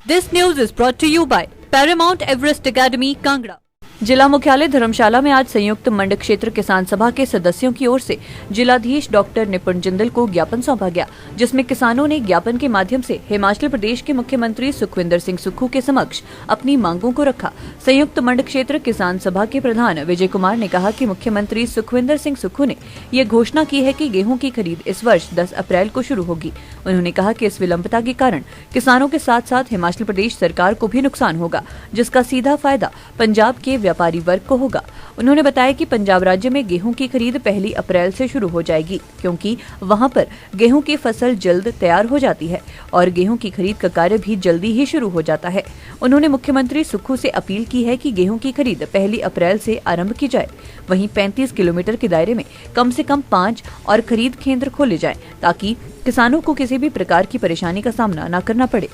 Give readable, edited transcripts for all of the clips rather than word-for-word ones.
This news is brought to you by Paramount Everest Academy, Kangra। जिला मुख्यालय धर्मशाला में आज संयुक्त मंडल क्षेत्र किसान सभा के सदस्यों की ओर से जिलाधीश डॉक्टर निपुण जिंदल को ज्ञापन सौंपा गया, जिसमें किसानों ने ज्ञापन के माध्यम से हिमाचल प्रदेश के मुख्यमंत्री सुखविंदर सिंह सुक्खू के समक्ष अपनी मांगों को रखा। संयुक्त मंडल क्षेत्र किसान सभा के प्रधान विजय कुमार ने कहा कि मुख्यमंत्री सुखविंदर सिंह सुक्खू ने ये घोषणा की है कि गेहूं की खरीद इस वर्ष 10 अप्रैल को शुरू होगी। उन्होंने कहा कि इस विलंबता के कारण किसानों के साथ साथ हिमाचल प्रदेश सरकार को भी नुकसान होगा, जिसका सीधा फायदा पंजाब के व्यापारी वर्ग को होगा। उन्होंने बताया कि पंजाब राज्य में गेहूं की खरीद 1 अप्रैल से शुरू हो जाएगी, क्योंकि वहां पर गेहूं की फसल जल्द तैयार हो जाती है और गेहूं की खरीद का कार्य भी जल्दी ही शुरू हो जाता है। उन्होंने मुख्यमंत्री सुक्खू से अपील की है कि गेहूं की खरीद 1 अप्रैल से आरंभ की जाए। वहीं 35 किलोमीटर के दायरे में कम से कम 5 और खरीद केंद्र खोले जाएं, ताकि किसानों को किसी भी प्रकार की परेशानी का सामना न करना पड़े।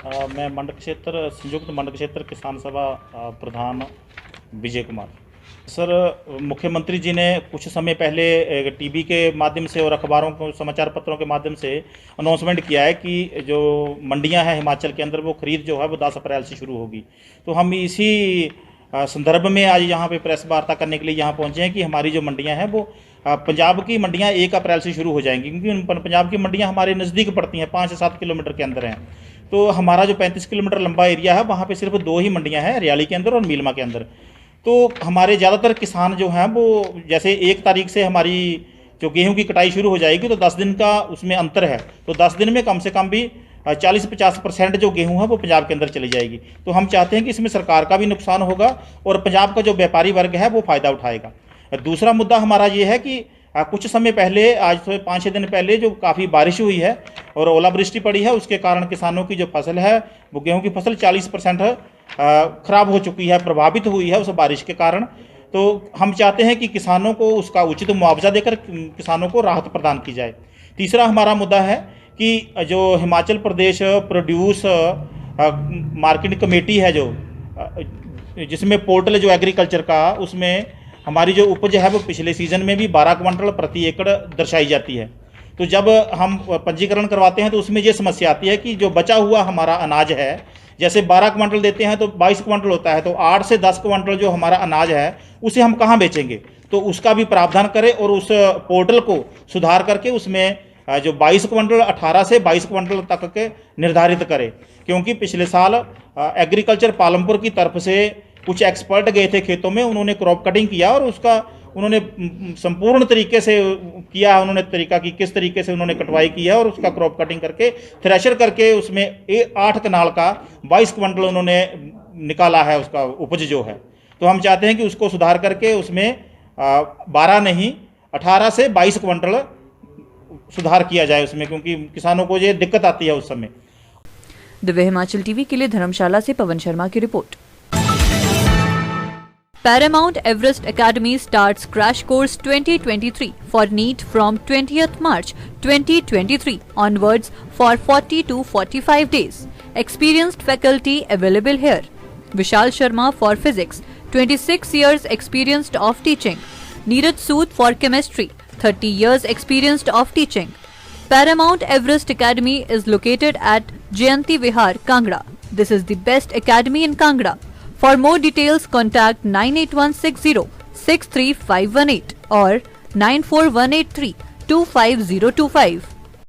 मैं संयुक्त मंडल क्षेत्र किसान सभा प्रधान विजय कुमार। सर, मुख्यमंत्री जी ने कुछ समय पहले टीवी के माध्यम से और अखबारों को समाचार पत्रों के माध्यम से अनाउंसमेंट किया है कि जो मंडियां हैं हिमाचल के अंदर वो खरीद जो है वो 10 अप्रैल से शुरू होगी। तो हम इसी संदर्भ में आज यहाँ पे प्रेस वार्ता करने के लिए यहाँ पहुँचे हैं कि हमारी जो मंडियाँ हैं वो पंजाब की मंडियाँ 1 अप्रैल से शुरू हो जाएंगी, क्योंकि पंजाब की मंडियाँ हमारे नज़दीक पड़ती हैं, 5 से 7 किलोमीटर के अंदर हैं। तो हमारा जो 35 किलोमीटर लंबा एरिया है वहाँ पे सिर्फ 2 ही मंडियाँ हैं, रियाली के अंदर और मीलमा के अंदर। तो हमारे ज़्यादातर किसान जो हैं वो जैसे 1 तारीख से हमारी जो गेहूं की कटाई शुरू हो जाएगी तो 10 दिन का उसमें अंतर है, तो 10 दिन में कम से कम भी 40-50% जो गेहूं है वो पंजाब के अंदर चली जाएगी। तो हम चाहते हैं कि इसमें सरकार का भी नुकसान होगा और पंजाब का जो व्यापारी वर्ग है वो फ़ायदा उठाएगा। दूसरा मुद्दा हमारा ये है कि कुछ समय पहले, आज से 5-6 दिन पहले जो काफ़ी बारिश हुई है और ओलावृष्टि पड़ी है, उसके कारण किसानों की जो फसल है वो गेहूं की फसल 40% खराब हो चुकी है, प्रभावित हुई है उस बारिश के कारण। तो हम चाहते हैं कि किसानों को उसका उचित मुआवजा देकर किसानों को राहत प्रदान की जाए। तीसरा हमारा मुद्दा है कि जो Himachal Pradesh produce marketing committee है, जो जिसमें पोर्टल जो एग्रीकल्चर का, उसमें हमारी जो उपज है वो पिछले सीज़न में भी 12 क्विंटल प्रति एकड़ दर्शाई जाती है। तो जब हम पंजीकरण करवाते हैं तो उसमें ये समस्या आती है कि जो बचा हुआ हमारा अनाज है, जैसे 12 क्विंटल देते हैं तो 22 क्विंटल होता है, तो 8 से 10 क्विंटल जो हमारा अनाज है उसे हम कहाँ बेचेंगे। तो उसका भी प्रावधान करें और उस पोर्टल को सुधार करके उसमें जो 22 क्विंटल 18 से 22 क्विंटल तक के निर्धारित करें। क्योंकि पिछले साल एग्रीकल्चर पालमपुर की तरफ से कुछ एक्सपर्ट गए थे खेतों में, उन्होंने क्रॉप कटिंग किया और उसका उन्होंने संपूर्ण तरीके से किया है, उन्होंने तरीका कि किस तरीके से उन्होंने कटवाई की है और उसका क्रॉप कटिंग करके थ्रेशर करके उसमें 8 कनाल का 22 क्विंटल उन्होंने निकाला है, उसका उपज जो है। तो हम चाहते हैं कि उसको सुधार करके उसमें 12 नहीं 18 से 22 क्विंटल सुधार किया जाए उसमें, क्योंकि किसानों को ये दिक्कत आती है उस समय। दिव्य हिमाचल टीवी के लिए धर्मशाला से पवन शर्मा की report. Paramount Everest Academy starts Crash Course 2023 for NEET from 20th March 2023 onwards for 40 to 45 days. Experienced faculty available here. Vishal Sharma for Physics, 26 years experienced of teaching. Neeraj Sood for Chemistry, 30 years experienced of teaching. Paramount Everest Academy is located at Jayanti Vihar, Kangra. This is the best academy in Kangra. For more details, contact 98160 63518 or 94183 25025.